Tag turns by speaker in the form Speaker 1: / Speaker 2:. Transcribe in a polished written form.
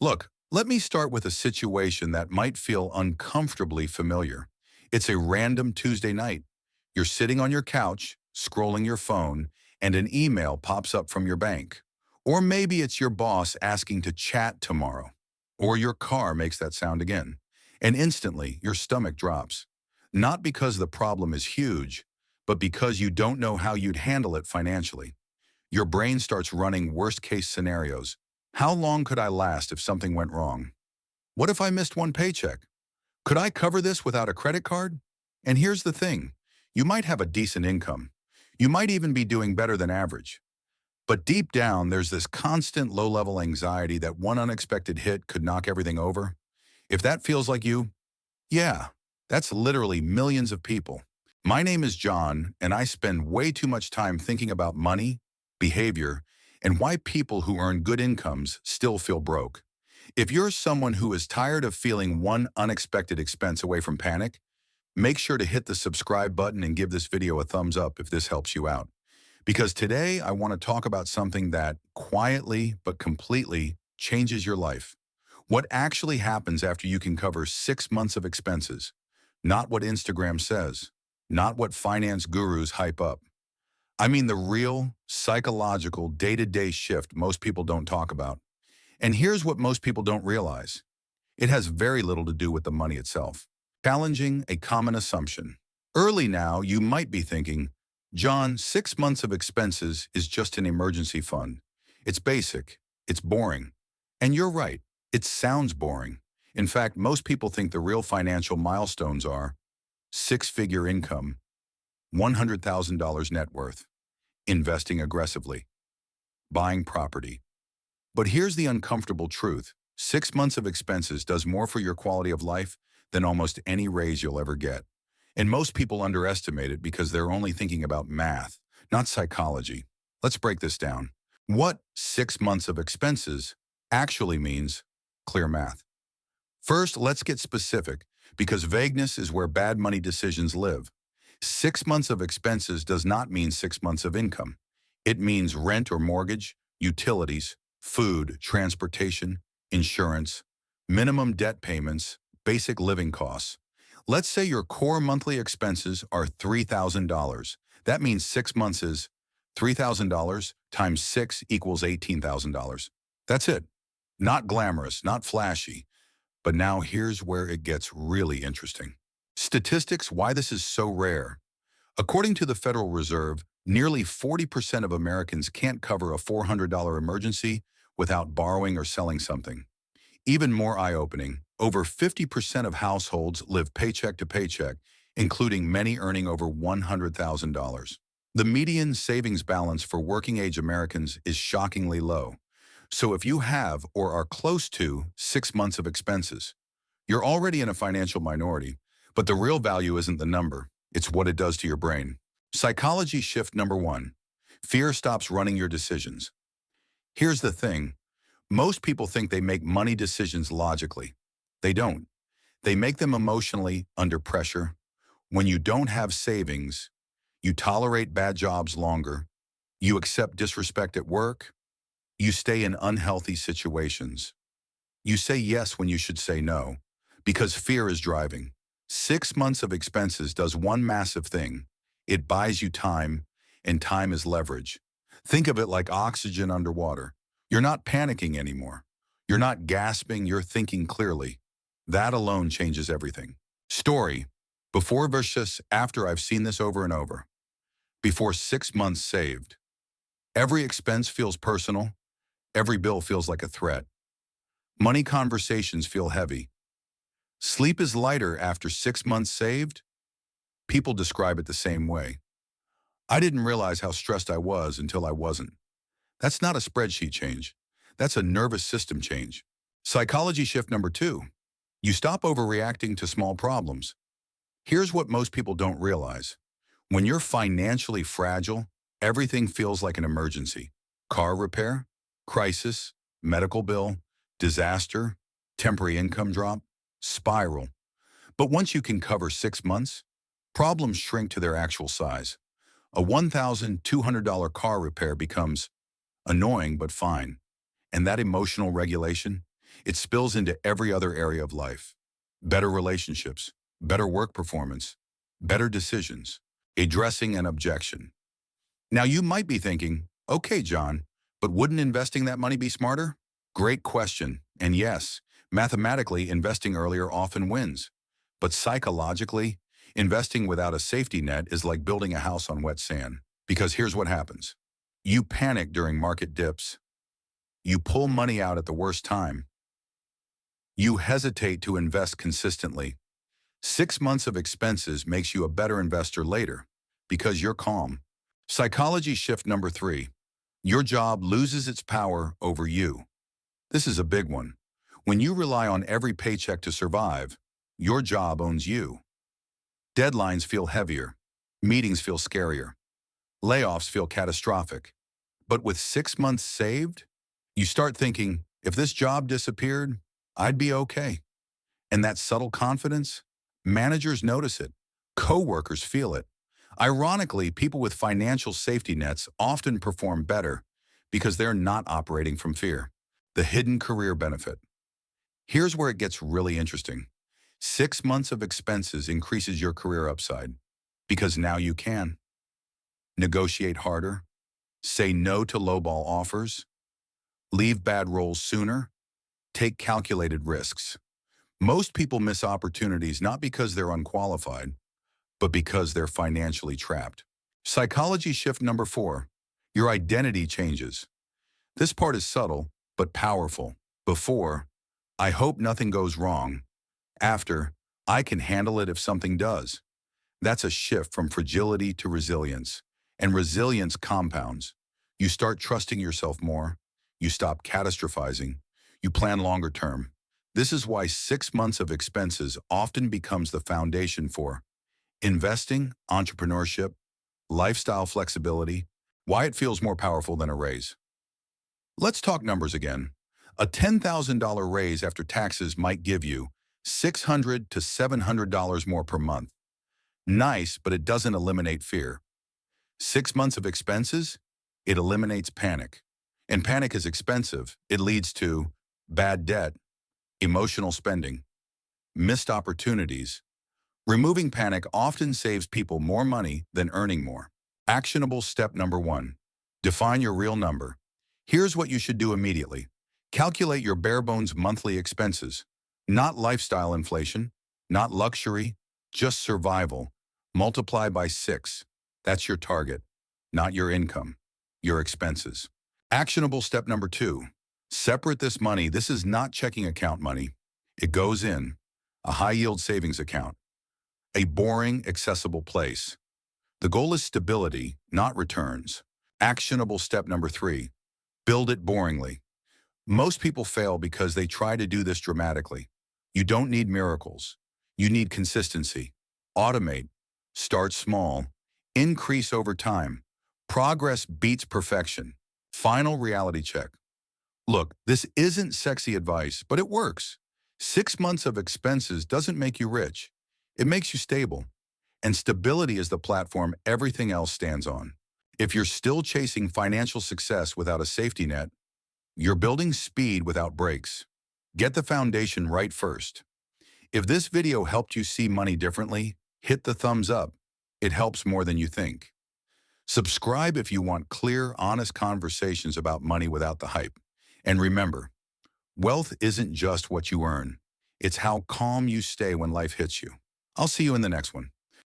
Speaker 1: Look, let me start with a situation that might feel uncomfortably familiar. It's a random Tuesday night. You're sitting on your couch, scrolling your phone, and an email pops up from your bank. Or maybe it's your boss asking to chat tomorrow. Or your car makes that sound again. And instantly, your stomach drops. Not because the problem is huge, but because you don't know how you'd handle it financially. Your brain starts running worst-case scenarios. How long could I last if something went wrong? What if I missed one paycheck? Could I cover this without a credit card? And here's the thing. You might have a decent income. You might even be doing better than average. But deep down, there's this constant low-level anxiety that one unexpected hit could knock everything over. If that feels like you, yeah, that's literally millions of people. My name is John, and I spend way too much time thinking about money, behavior, and why people who earn good incomes still feel broke. If you're someone who is tired of feeling one unexpected expense away from panic, make sure to hit the subscribe button and give this video a thumbs up if this helps you out. Because today I want to talk about something that quietly but completely changes your life. What actually happens after you can cover 6 months of expenses? Not what Instagram says, not what finance gurus hype up. I mean the real, psychological, day-to-day shift most people don't talk about. And here's what most people don't realize. It has very little to do with the money itself. Challenging a common assumption. Early now, you might be thinking, John, 6 months of expenses is just an emergency fund. It's basic. It's boring. And you're right. It sounds boring. In fact, most people think the real financial milestones are six-figure income, $100,000 net worth, investing aggressively, buying property. But here's the uncomfortable truth. 6 months of expenses does more for your quality of life than almost any raise you'll ever get. And most people underestimate it because they're only thinking about math, not psychology. Let's break this down. What 6 months of expenses actually means, clear math. First, let's get specific, because vagueness is where bad money decisions live. 6 months of expenses does not mean 6 months of income. It means rent or mortgage, utilities, food, transportation, insurance, minimum debt payments, basic living costs. Let's say your core monthly expenses are $3,000. That means 6 months is $3,000 times 6 equals $18,000. That's it. Not glamorous, not flashy. But now here's where it gets really interesting. Statistics, why this is so rare. According to the Federal Reserve, nearly 40% of Americans can't cover a $400 emergency without borrowing or selling something. Even more eye-opening, over 50% of households live paycheck to paycheck, including many earning over $100,000. The median savings balance for working-age Americans is shockingly low. So if you have or are close to 6 months of expenses, you're already in a financial minority, but the real value isn't the number, it's what it does to your brain. Psychology shift number 1. Fear stops running your decisions. Here's the thing. Most people think they make money decisions logically. They don't. They make them emotionally under pressure. When you don't have savings, you tolerate bad jobs longer. You accept disrespect at work. You stay in unhealthy situations. You say yes when you should say no, because fear is driving. 6 months of expenses does one massive thing. It buys you time, and time is leverage. Think of it like oxygen underwater. You're not panicking anymore. You're not gasping, you're thinking clearly. That alone changes everything. Story. Before versus after. I've seen this over and over. Before 6 months saved. Every expense feels personal. Every bill feels like a threat. Money conversations feel heavy. Sleep is lighter after 6 months saved. People describe it the same way. I didn't realize how stressed I was until I wasn't. That's not a spreadsheet change. That's a nervous system change. Psychology shift number 2. You stop overreacting to small problems. Here's what most people don't realize. When you're financially fragile, everything feels like an emergency. Car repair, crisis, medical bill, disaster, temporary income drop, spiral. But once you can cover 6 months, problems shrink to their actual size. A $1,200 car repair becomes annoying but fine. And that emotional regulation, it spills into every other area of life. Better relationships, better work performance, better decisions, addressing an objection. Now you might be thinking, okay, John, but wouldn't investing that money be smarter? Great question. And yes, mathematically, investing earlier often wins. But psychologically, investing without a safety net is like building a house on wet sand. Because here's what happens. You panic during market dips. You pull money out at the worst time. You hesitate to invest consistently. 6 months of expenses makes you a better investor later because you're calm. Psychology shift number 3. Your job loses its power over you. This is a big one. When you rely on every paycheck to survive, your job owns you. Deadlines feel heavier. Meetings feel scarier. Layoffs feel catastrophic. But with 6 months saved, you start thinking, if this job disappeared, I'd be okay. And that subtle confidence, managers notice it. Coworkers feel it. Ironically, people with financial safety nets often perform better because they're not operating from fear. The hidden career benefit. Here's where it gets really interesting. 6 months of expenses increases your career upside because now you can negotiate harder, say no to lowball offers, leave bad roles sooner, take calculated risks. Most people miss opportunities not because they're unqualified, but because they're financially trapped. Psychology shift number 4. Your identity changes. This part is subtle, but powerful. Before, I hope nothing goes wrong. After, I can handle it if something does. That's a shift from fragility to resilience. And resilience compounds. You start trusting yourself more. You stop catastrophizing. You plan longer term. This is why 6 months of expenses often becomes the foundation for investing, entrepreneurship, lifestyle flexibility, why it feels more powerful than a raise. Let's talk numbers again. A $10,000 raise after taxes might give you $600 to $700 more per month. Nice, but it doesn't eliminate fear. 6 months of expenses? It eliminates panic. And panic is expensive. It leads to bad debt, emotional spending, missed opportunities. Removing panic often saves people more money than earning more. Actionable step number 1. Define your real number. Here's what you should do immediately. Calculate your bare-bones monthly expenses. Not lifestyle inflation, not luxury, just survival. Multiply by 6. That's your target, not your income, your expenses. Actionable step number 2. Separate this money. This is not checking account money. It goes in a high-yield savings account, a boring, accessible place. The goal is stability, not returns. Actionable step number 3. Build it boringly. Most people fail because they try to do this dramatically. You don't need miracles. You need consistency. Automate. Start small. Increase over time. Progress beats perfection. Final reality check. Look, this isn't sexy advice, but it works. 6 months of expenses doesn't make you rich. It makes you stable. And stability is the platform everything else stands on. If you're still chasing financial success without a safety net, you're building speed without brakes. Get the foundation right first. If this video helped you see money differently, hit the thumbs up. It helps more than you think. Subscribe if you want clear, honest conversations about money without the hype. And remember, wealth isn't just what you earn. It's how calm you stay when life hits you. I'll see you in the next one.